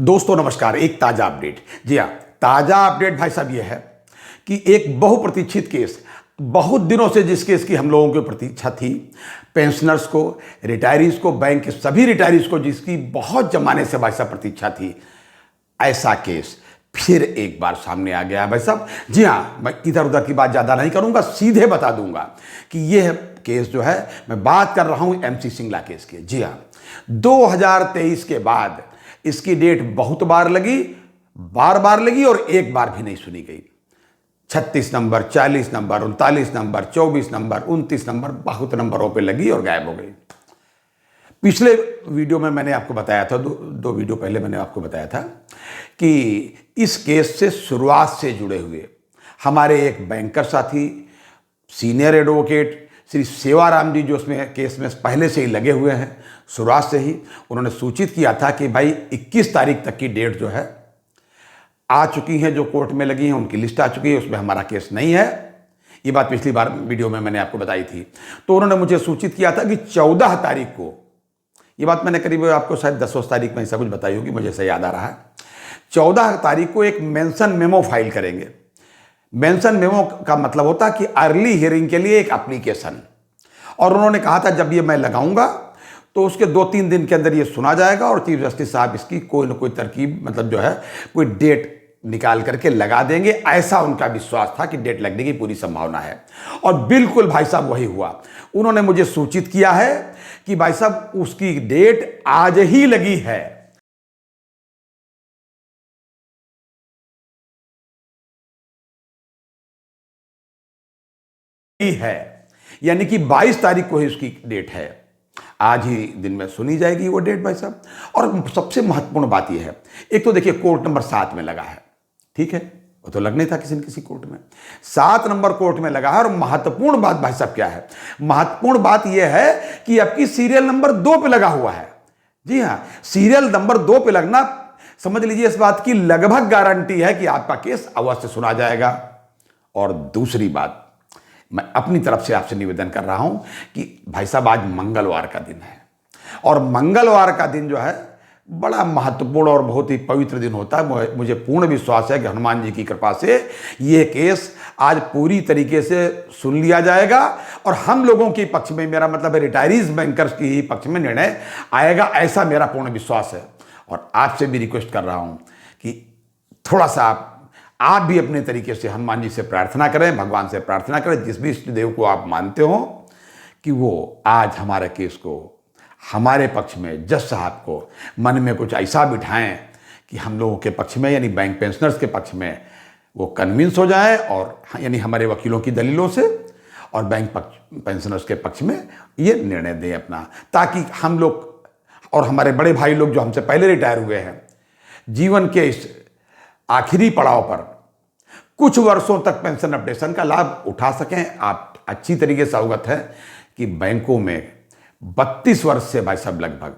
दोस्तों नमस्कार। एक ताज़ा अपडेट। जी हाँ, ताज़ा अपडेट भाई साहब ये है कि एक बहुप्रतीक्षित केस, बहुत दिनों से जिस केस की हम लोगों की प्रतीक्षा थी, पेंशनर्स को, रिटायरीज को, बैंक के सभी रिटायरीज को जिसकी बहुत जमाने से भाई साहब प्रतीक्षा थी, ऐसा केस फिर एक बार सामने आ गया है भाई साहब। जी हाँ, मैं इधर उधर की बात ज़्यादा नहीं करूँगा, सीधे बता दूंगा कि यह केस जो है, मैं बात कर रहा हूँ MC सिंगला केस की। जी हाँ, 2023 के बाद इसकी डेट बहुत बार लगी, बार बार लगी और एक बार भी नहीं सुनी गई। 36 number, 40 number, 39 number, 24 number, 29 number, बहुत नंबरों पे लगी और गायब हो गई। पिछले वीडियो में मैंने आपको बताया था, दो वीडियो पहले मैंने आपको बताया था कि इस केस से शुरुआत से जुड़े हुए हमारे एक बैंकर साथी, सीनियर एडवोकेट श्री सेवाराम जी, जो उसमें केस में पहले से ही लगे हुए हैं, शुरुआत से ही उन्होंने सूचित किया था कि भाई 21 तारीख तक की डेट जो है आ चुकी है, जो कोर्ट में लगी हैं उनकी लिस्ट आ चुकी है, उसमें हमारा केस नहीं है। ये बात पिछली बार वीडियो में मैंने आपको बताई थी। तो उन्होंने मुझे सूचित किया था कि 14 तारीख को, ये बात मैंने करीब आपको शायद 10 तारीख में ऐसा कुछ बताई होगी, मुझे ऐसा याद आ रहा है, 14 तारीख को एक मेंशन मेमो फाइल करेंगे। मेंशन मेमो का मतलब होता है कि अर्ली हियरिंग के लिए एक एप्लीकेशन, और उन्होंने कहा था जब ये मैं लगाऊंगा तो उसके 2-3 दिन के अंदर ये सुना जाएगा और चीफ जस्टिस साहब इसकी कोई ना कोई तरकीब, मतलब जो है कोई डेट निकाल करके लगा देंगे। ऐसा उनका विश्वास था कि डेट लगने की पूरी संभावना है, और बिल्कुल भाई साहब वही हुआ। उन्होंने मुझे सूचित किया है कि भाई साहब उसकी डेट आज ही लगी है, यानी कि 22 तारीख को ही उसकी डेट है। आज ही दिन में सुनी जाएगी वो डेट भाई साहब। और सबसे महत्वपूर्ण बात यह है, एक तो देखिए कोर्ट नंबर 7 में लगा है, ठीक है, वो तो लगने था किसी न किसी कोर्ट में, 7 नंबर कोर्ट में लगा है। और महत्वपूर्ण बात भाई साहब क्या है? महत्वपूर्ण बात यह है कि आपकी सीरियल नंबर 2 पे लगा हुआ है। जी हाँ, सीरियल नंबर 2 पे लगना, समझ लीजिए इस बात की लगभग गारंटी है कि आपका केस अवश्य सुना जाएगा। और दूसरी बात, मैं अपनी तरफ से आपसे निवेदन कर रहा हूं कि भाई साहब आज मंगलवार का दिन है, और मंगलवार का दिन जो है बड़ा महत्वपूर्ण और बहुत ही पवित्र दिन होता है। मुझे पूर्ण विश्वास है कि हनुमान जी की कृपा से ये केस आज पूरी तरीके से सुन लिया जाएगा, और हम लोगों के पक्ष में, मेरा मतलब है रिटायरीज बैंकर्स के ही पक्ष में निर्णय आएगा, ऐसा मेरा पूर्ण विश्वास है। और आपसे भी रिक्वेस्ट कर रहा हूं कि थोड़ा सा आप भी अपने तरीके से हनुमान जी से प्रार्थना करें, भगवान से प्रार्थना करें, जिस भी इष्ट देव को आप मानते हो, कि वो आज हमारे केस को हमारे पक्ष में, जज साहब को मन में कुछ ऐसा बिठाएं कि हम लोगों के पक्ष में, यानी बैंक पेंशनर्स के पक्ष में वो कन्विंस हो जाए, और यानी हमारे वकीलों की दलीलों से, और बैंक पेंशनर्स के पक्ष में ये निर्णय दें अपना, ताकि हम लोग और हमारे बड़े भाई लोग जो हमसे पहले रिटायर हुए हैं, जीवन के इस आखिरी पड़ाव पर कुछ वर्षों तक पेंशन अपडेशन का लाभ उठा सकें। आप अच्छी तरीके से अवगत है कि बैंकों में 32 वर्ष से भाई साहब लगभग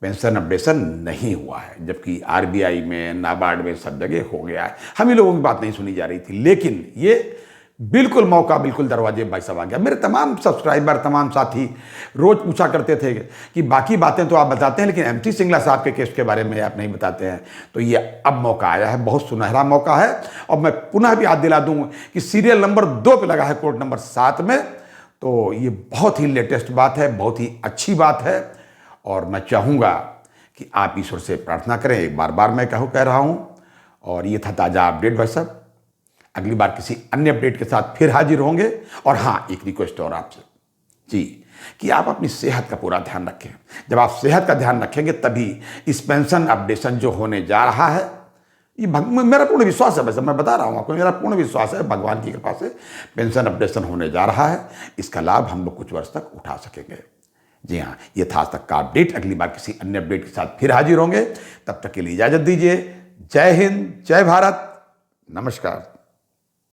पेंशन अपडेशन नहीं हुआ है, जबकि RBI में, नाबार्ड में, सब जगह हो गया है। हम ही लोगों की बात नहीं सुनी जा रही थी, लेकिन ये बिल्कुल मौका, बिल्कुल दरवाजे भाई साहब आ गया। मेरे तमाम सब्सक्राइबर, तमाम साथी रोज पूछा करते थे कि बाकी बातें तो आप बताते हैं, लेकिन MC सिंगला साहब के केस के बारे में आप नहीं बताते हैं। तो ये अब मौका आया है, बहुत सुनहरा मौका है। और मैं पुनः भी याद दिला दूं कि सीरियल नंबर 2 पे लगा है कोर्ट नंबर 7 में, तो ये बहुत ही लेटेस्ट बात है, बहुत ही अच्छी बात है। और मैं चाहूँगा कि आप ईश्वर से प्रार्थना करें, एक बार मैं कह रहा हूँ। और ये था ताज़ा अपडेट भाई साहब। अगली बार किसी अन्य अपडेट के साथ फिर हाजिर होंगे। और हाँ, एक रिक्वेस्ट और आपसे जी, कि आप अपनी सेहत का पूरा ध्यान रखें। जब आप सेहत का ध्यान रखेंगे तभी इस पेंशन अपडेशन जो होने जा रहा है, ये मेरा पूर्ण विश्वास है, वैसे मैं बता रहा हूँ आपको, मेरा पूर्ण विश्वास है, भगवान की कृपा से पेंशन अपडेशन होने जा रहा है। इसका लाभ हम लोग कुछ वर्ष तक उठा सकेंगे। जी हाँ, ये था आज तक का अपडेट। अगली बार किसी अन्य अपडेट के साथ फिर हाजिर होंगे, तब तक के लिए इजाजत दीजिए। जय हिंद, जय भारत, नमस्कार।